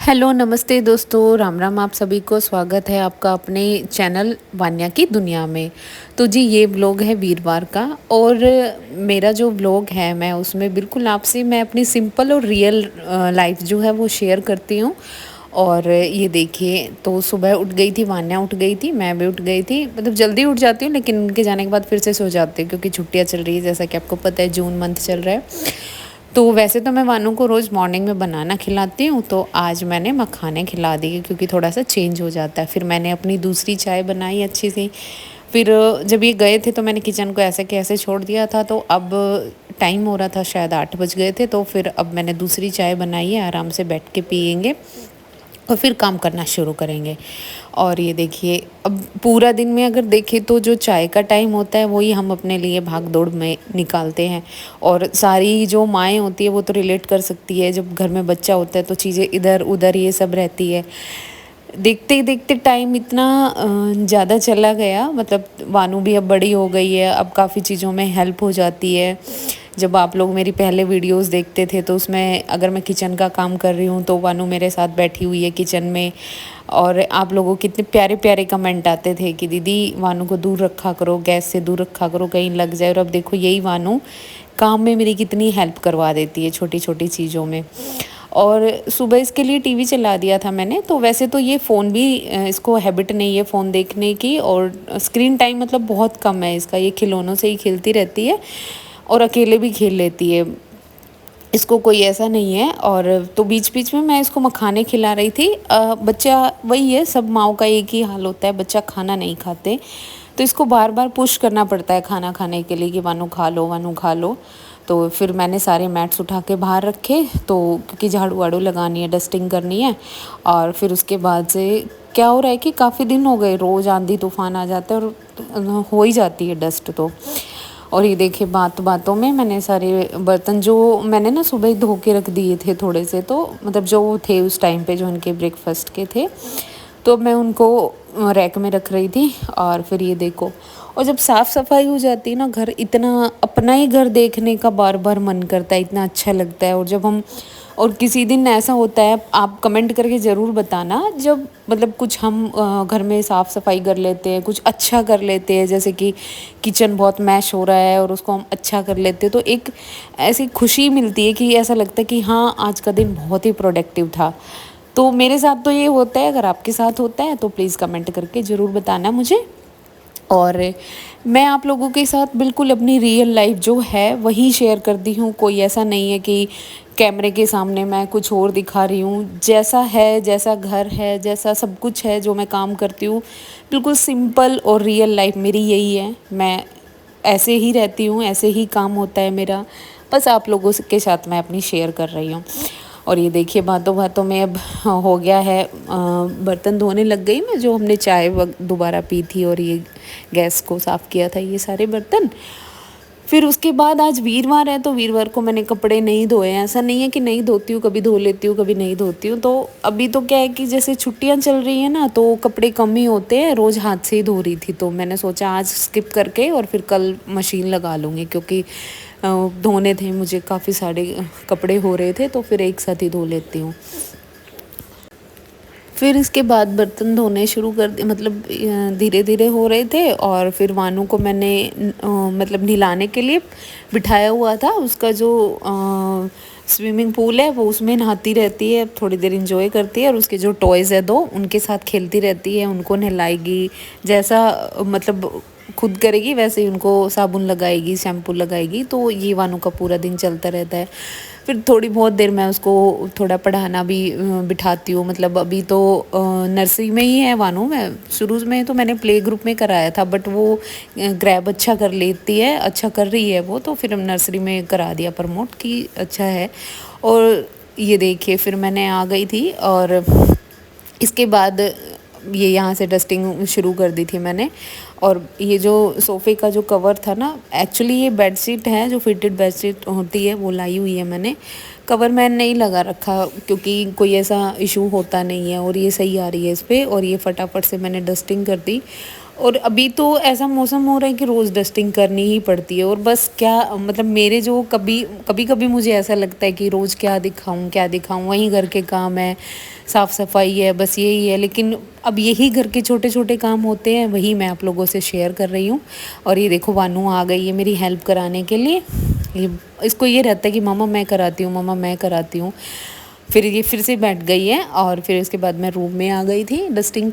Hello नमस्ते दोस्तों, राम राम। आप सभी को स्वागत है आपका अपने चैनल वान्या की दुनिया में। तो जी ये व्लॉग है वीरवार का और मेरा जो व्लॉग है मैं उसमें बिल्कुल आपसे मैं अपनी सिंपल और रियल लाइफ जो है वो शेयर करती हूँ। और ये देखिए, तो सुबह उठ गई थी, वान्या उठ गई थी, मैं भी उठ गई थी। मतलब जल्दी उठ जाती हूँ लेकिन उनके जाने के बाद फिर से सो जाती हूँ क्योंकि छुट्टियाँ चल रही है, जैसा कि आपको पता है जून मंथ चल रहा है। तो वैसे तो मैं वानू को रोज़ मॉर्निंग में बनाना खिलाती हूँ, तो आज मैंने मखाने खिला दिए क्योंकि थोड़ा सा चेंज हो जाता है। फिर मैंने अपनी दूसरी चाय बनाई अच्छी सी। फिर जब ये गए थे तो मैंने किचन को ऐसे के ऐसे छोड़ दिया था, तो अब टाइम हो रहा था, शायद 8 बज गए थे, तो फिर अब मैंने दूसरी चाय बनाई है, आराम से बैठ के पियेंगे और फिर काम करना शुरू करेंगे। और ये देखिए, अब पूरा दिन में अगर देखें तो जो चाय का टाइम होता है वही हम अपने लिए भाग दौड़ में निकालते हैं। और सारी जो माएँ होती है वो तो रिलेट कर सकती है, जब घर में बच्चा होता है तो चीज़ें इधर उधर ये सब रहती है। देखते ही देखते टाइम इतना ज़्यादा चला गया, मतलब वानू भी अब बड़ी हो गई है, अब काफ़ी चीज़ों में हेल्प हो जाती है। जब आप लोग मेरी पहले वीडियोस देखते थे तो उसमें अगर मैं किचन का काम कर रही हूँ तो वानू मेरे साथ बैठी हुई है किचन में। और आप लोगों के कितने प्यारे प्यारे कमेंट आते थे कि दीदी वानू को दूर रखा करो, गैस से दूर रखा करो, कहीं लग जाए। और अब देखो यही वानू काम में मेरी कितनी हेल्प करवा देती है छोटी छोटी चीज़ों में। और सुबह इसके लिए टीवी चला दिया था मैंने। तो वैसे तो ये फ़ोन भी इसको हैबिट नहीं है फ़ोन देखने की, और स्क्रीन टाइम मतलब बहुत कम है इसका, ये खिलौनों से ही खेलती रहती है और अकेले भी खेल लेती है, इसको कोई ऐसा नहीं है। और तो बीच बीच में मैं इसको मखाने खिला रही थी। बच्चा वही है, सब माँओं का एक ही हाल होता है, बच्चा खाना नहीं खाते तो इसको बार बार पुश करना पड़ता है खाना खाने के लिए कि वानू खा लो, वानू खा लो। तो फिर मैंने सारे मैट्स उठा के बाहर रखे, तो क्योंकि झाड़ू वाड़ू लगानी है, डस्टिंग करनी है। और फिर उसके बाद से क्या हो रहा है कि काफ़ी दिन हो गए रोज़ आंधी तूफान आ जाता है और हो ही जाती है डस्ट तो। और ये देखिए, बातों में मैंने सारे बर्तन जो मैंने ना सुबह ही धो के रख दिए थे थोड़े से, तो मतलब जो थे उस टाइम पे जो उनके ब्रेकफास्ट के थे, तो मैं उनको रैक में रख रही थी। और फिर ये देखो, और जब साफ़ सफाई हो जाती है ना, घर इतना अपना ही घर देखने का बार बार मन करता है, इतना अच्छा लगता है। और जब हम, और किसी दिन ऐसा होता है, आप कमेंट करके ज़रूर बताना, जब मतलब कुछ हम घर में साफ़ सफाई कर लेते हैं, कुछ अच्छा कर लेते हैं, जैसे कि किचन बहुत मैश हो रहा है और उसको हम अच्छा कर लेते हैं, तो एक ऐसी खुशी मिलती है कि ऐसा लगता है कि हाँ आज का दिन बहुत ही प्रोडक्टिव था। तो मेरे साथ तो ये होता है, अगर आपके साथ होता है तो प्लीज़ कमेंट करके ज़रूर बताना मुझे। और मैं आप लोगों के साथ बिल्कुल अपनी रियल लाइफ जो है वही शेयर करती हूँ। कोई ऐसा नहीं है कि कैमरे के सामने मैं कुछ और दिखा रही हूँ। जैसा है, जैसा घर है, जैसा सब कुछ है, जो मैं काम करती हूँ, बिल्कुल सिंपल और रियल लाइफ मेरी यही है। मैं ऐसे ही रहती हूँ, ऐसे ही काम होता है मेरा, बस आप लोगों के साथ मैं अपनी शेयर कर रही हूँ। और ये देखिए, बातों बातों में अब हो गया है, बर्तन धोने लग गई मैं, जो हमने चाय दोबारा पी थी और ये गैस को साफ़ किया था, ये सारे बर्तन। फिर उसके बाद आज वीरवार है, तो वीरवार को मैंने कपड़े नहीं धोए हैं। ऐसा नहीं है कि नहीं धोती हूँ, कभी धो लेती हूँ, कभी नहीं धोती हूँ। तो अभी तो क्या है कि जैसे छुट्टियाँ चल रही हैं ना, तो कपड़े कम ही होते हैं, रोज़ हाथ से ही धो रही थी। तो मैंने सोचा आज स्किप करके और फिर कल मशीन लगा लूँगी, क्योंकि धोने थे मुझे, काफ़ी सारे कपड़े हो रहे थे, तो फिर एक साथ ही धो लेती हूँ। फिर इसके बाद बर्तन धोने शुरू कर दिए, मतलब धीरे धीरे हो रहे थे। और फिर वानू को मैंने मतलब नहलाने के लिए बिठाया हुआ था। उसका जो स्विमिंग पूल है वो, उसमें नहाती रहती है, थोड़ी देर इंजॉय करती है, और उसके जो टॉयज़ है दो, उनके साथ खेलती रहती है, उनको नहलाएगी। जैसा मतलब खुद करेगी वैसे ही उनको साबुन लगाएगी, शैम्पू लगाएगी। तो ये वानू का पूरा दिन चलता रहता है। फिर थोड़ी बहुत देर मैं उसको थोड़ा पढ़ाना भी बिठाती हूँ। मतलब अभी तो नर्सरी में ही है वानू। मैं शुरू में तो मैंने प्ले ग्रुप में कराया था, बट वो ग्रैब अच्छा कर लेती है, अच्छा कर रही है वो, तो फिर हम नर्सरी में करा दिया प्रमोट की, अच्छा है। और ये देखिए, फिर मैंने आ गई थी और इसके बाद ये यहाँ से डस्टिंग शुरू कर दी थी मैंने। और ये जो सोफ़े का जो कवर था ना, एक्चुअली ये बेडशीट है, जो फिटेड बेडशीट होती है वो लाई हुई है मैंने। कवर मैंने नहीं लगा रखा क्योंकि कोई ऐसा इशू होता नहीं है, और ये सही आ रही है इस पर। और ये फटाफट से मैंने डस्टिंग कर दी। और अभी तो ऐसा मौसम हो रहा है कि रोज़ डस्टिंग करनी ही पड़ती है। और बस क्या मतलब मेरे जो कभी कभी कभी मुझे ऐसा लगता है कि रोज़ क्या दिखाऊं, वहीं घर के काम है, साफ़ सफाई है, बस यही है। लेकिन अब यही घर के छोटे छोटे काम होते हैं, वही मैं आप लोगों से शेयर कर रही हूँ। और ये देखो वानू आ गई है मेरी हेल्प कराने के लिए। ये इसको ये रहता है कि मम्मा मैं कराती हूँ, मम्मा मैं कराती हूँ। फिर ये फिर से बैठ गई है। और फिर उसके बाद मैं रूम में आ गई थी डस्टिंग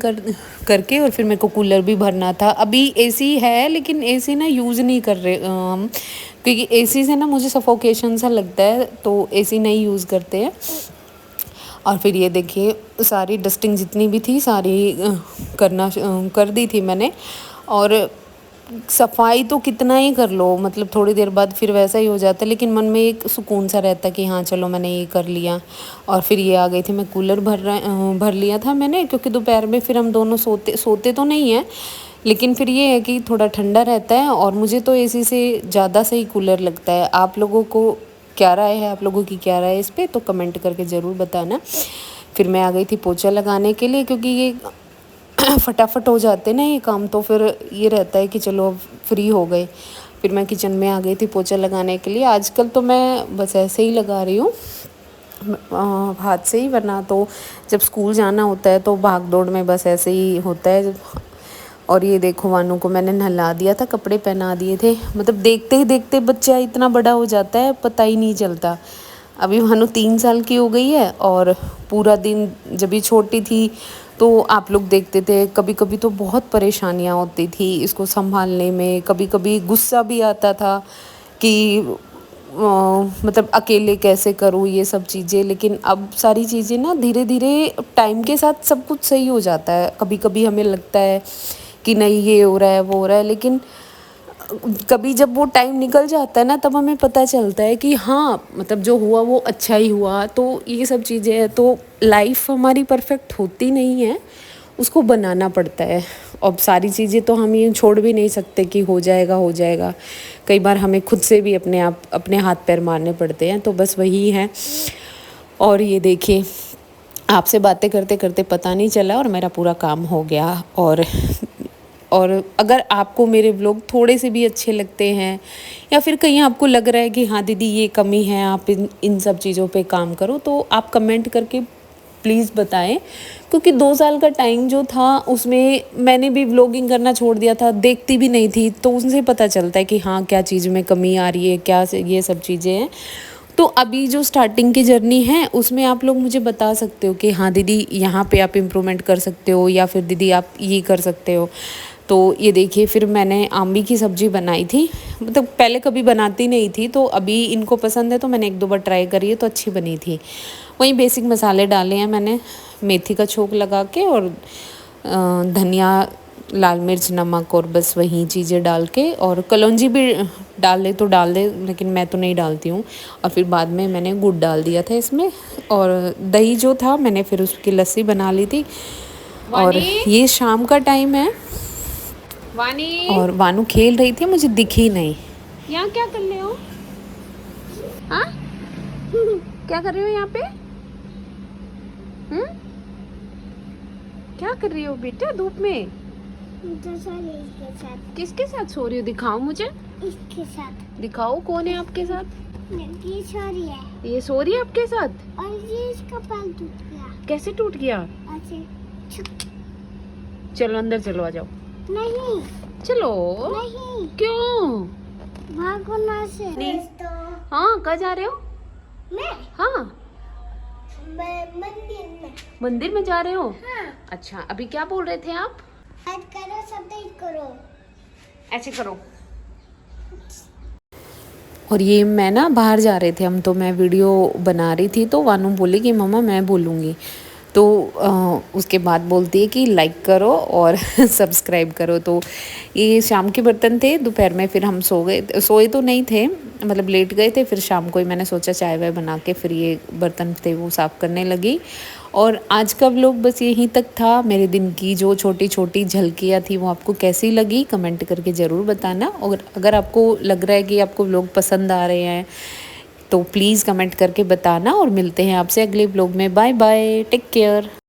करके। और फिर मेरे को कूलर भी भरना था। अभी एसी है लेकिन एसी ना यूज़ नहीं कर रहे हम, क्योंकि एसी से ना मुझे सफोकेशन सा लगता है, तो एसी नहीं यूज़ करते हैं। और फिर ये देखिए सारी डस्टिंग जितनी भी थी सारी कर दी थी मैंने। और सफाई तो कितना ही कर लो, मतलब थोड़ी देर बाद फिर वैसा ही हो जाता है, लेकिन मन में एक सुकून सा रहता है कि हाँ चलो मैंने ये कर लिया। और फिर ये आ गई थी, मैं कूलर भर लिया था मैंने, क्योंकि दोपहर में फिर हम दोनों सोते तो नहीं हैं, लेकिन फिर ये है कि थोड़ा ठंडा रहता है। और मुझे तो एसी से ज़्यादा सही कूलर लगता है। आप लोगों को क्या राय है, आप लोगों की क्या राय है इस पर, तो कमेंट करके ज़रूर बताना। फिर मैं आ गई थी पोछा लगाने के लिए, क्योंकि ये फटाफट हो जाते ना ये काम, तो फिर ये रहता है कि चलो अब फ्री हो गए। फिर मैं किचन में आ गई थी पोछा लगाने के लिए। आजकल तो मैं बस ऐसे ही लगा रही हूँ हाथ से ही, वरना तो जब स्कूल जाना होता है तो भाग दौड़ में बस ऐसे ही होता है। और ये देखो वानू को मैंने नहला दिया था, कपड़े पहना दिए थे। मतलब देखते ही देखते बच्चा इतना बड़ा हो जाता है, पता ही नहीं चलता। अभी भानु 3 साल की हो गई है। और पूरा दिन जब ये छोटी थी तो आप लोग देखते थे, कभी कभी तो बहुत परेशानियां होती थी इसको संभालने में। कभी कभी गुस्सा भी आता था कि मतलब अकेले कैसे करूँ ये सब चीज़ें। लेकिन अब सारी चीज़ें ना धीरे धीरे टाइम के साथ सब कुछ सही हो जाता है। कभी कभी हमें लगता है कि नहीं ये हो रहा है वो हो रहा है, लेकिन कभी जब वो टाइम निकल जाता है ना तब हमें पता चलता है कि हाँ मतलब जो हुआ वो अच्छा ही हुआ। तो ये सब चीज़ें हैं, तो लाइफ हमारी परफेक्ट होती नहीं है, उसको बनाना पड़ता है। अब सारी चीज़ें तो हम ये छोड़ भी नहीं सकते कि हो जाएगा हो जाएगा। कई बार हमें खुद से भी अपने हाथ पैर मारने पड़ते हैं, तो बस वही है। और ये देखिए आपसे बातें करते करते पता नहीं चला और मेरा पूरा काम हो गया। और अगर आपको मेरे व्लॉग थोड़े से भी अच्छे लगते हैं, या फिर कहीं आपको लग रहा है कि हाँ दीदी ये कमी है, आप इन सब चीज़ों पे काम करो, तो आप कमेंट करके प्लीज़ बताएं। क्योंकि 2 साल का टाइम जो था उसमें मैंने भी व्लॉगिंग करना छोड़ दिया था, देखती भी नहीं थी, तो उनसे पता चलता है कि हाँ क्या चीज़ में कमी आ रही है, क्या ये सब चीज़ें हैं। तो अभी जो स्टार्टिंग की जर्नी है उसमें आप लोग मुझे बता सकते हो कि हाँ दीदी यहाँ पे आप इम्प्रूवमेंट कर सकते हो, या फिर दीदी आप ये कर सकते हो। तो ये देखिए फिर मैंने आम्बी की सब्ज़ी बनाई थी। मतलब पहले कभी बनाती नहीं थी, तो अभी इनको पसंद है तो मैंने 1-2 बार ट्राई करी है, तो अच्छी बनी थी। वहीं बेसिक मसाले डाले हैं मैंने, मेथी का छोंक लगा के, और धनिया, लाल मिर्च, नमक, और बस वही चीज़ें डाल के। और कलौंजी भी डाल दे तो डाल दे, लेकिन मैं तो नहीं डालती हूँ। और फिर बाद में मैंने गुड़ डाल दिया था इसमें, और दही जो था मैंने फिर उसकी लस्सी बना ली थी। और ये शाम का टाइम है वानी, और वानू खेल रही थी, मुझे दिखी नहीं। यहाँ क्या कर रहे हो? हाँ क्या कर रहे हो यहाँ पे? क्या कर रही हो बेटा धूप में? तो सो रही इसके साथ। किसके साथ सो रही हो? दिखाओ मुझे। इसके साथ। दिखाओ कौन है आपके साथ? ये सो रही है। ये सो रही है आपके साथ? और ये इसका पैर टूट गया। कैसे टूट गया? ऐसे। चलो अंदर चलो, आ जाओ। नहीं चलो। नहीं। क्यों? भागो ना से। हाँ कहाँ जा रहे हो? मैं? हाँ मैं मंदिर में। मंदिर में जा रहे हो? हाँ। अच्छा अभी क्या बोल रहे थे आप? ऐड करो, सब्सक्राइब करो। ऐसे करो। और ये मैं ना बाहर जा रहे थे हम, तो मैं वीडियो बना रही थी, तो वानू बोली कि मम्मा मैं बोलूँगी। तो उसके बाद बोलती है कि लाइक करो और सब्सक्राइब करो। तो ये शाम के बर्तन थे, दोपहर में फिर हम सोए तो नहीं थे, मतलब लेट गए थे। फिर शाम को ही मैंने सोचा चाय वाय बना के फिर ये बर्तन थे वो साफ़ करने लगी। और आज का व्लॉग बस यहीं तक था। मेरे दिन की जो छोटी छोटी झलकियाँ थी वो आपको कैसी लगी कमेंट करके ज़रूर बताना। और अगर आपको लग रहा है कि आपको व्लॉग पसंद आ रहे हैं तो प्लीज़ कमेंट करके बताना। और मिलते हैं आपसे अगले व्लॉग में। Bye bye, take care.